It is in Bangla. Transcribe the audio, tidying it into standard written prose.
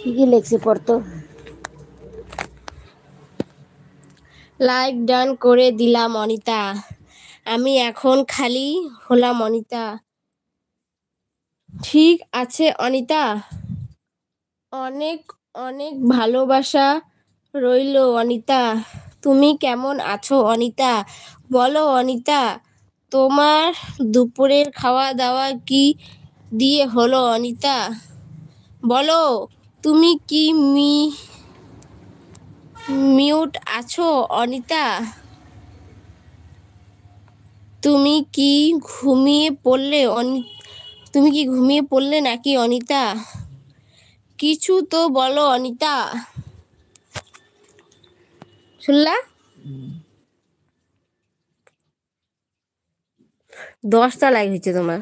কি লেখছে পড়তো। লাইক ডান করে দিলাম অনিতা, আমি এখন খালি হলাম অনিতা। ঠিক আছে অনিতা, অনেক অনেক ভালোবাসা রইল অনিতা। তুমি কেমন আছো অনিতা? বলো অনিতা, তোমার দুপুরের খাওয়া দাওয়া কি দিয়ে হলো অনিতা? বলো, তুমি কি মিউট আছো অনিতা? তুমি কি ঘুমিয়ে পড়লে তুমি কি ঘুমিয়ে পড়লে নাকি অনিতা? কিছু তো বলো অনিতা। শুনলা? 10টা লাইক হয়েছে তোমার।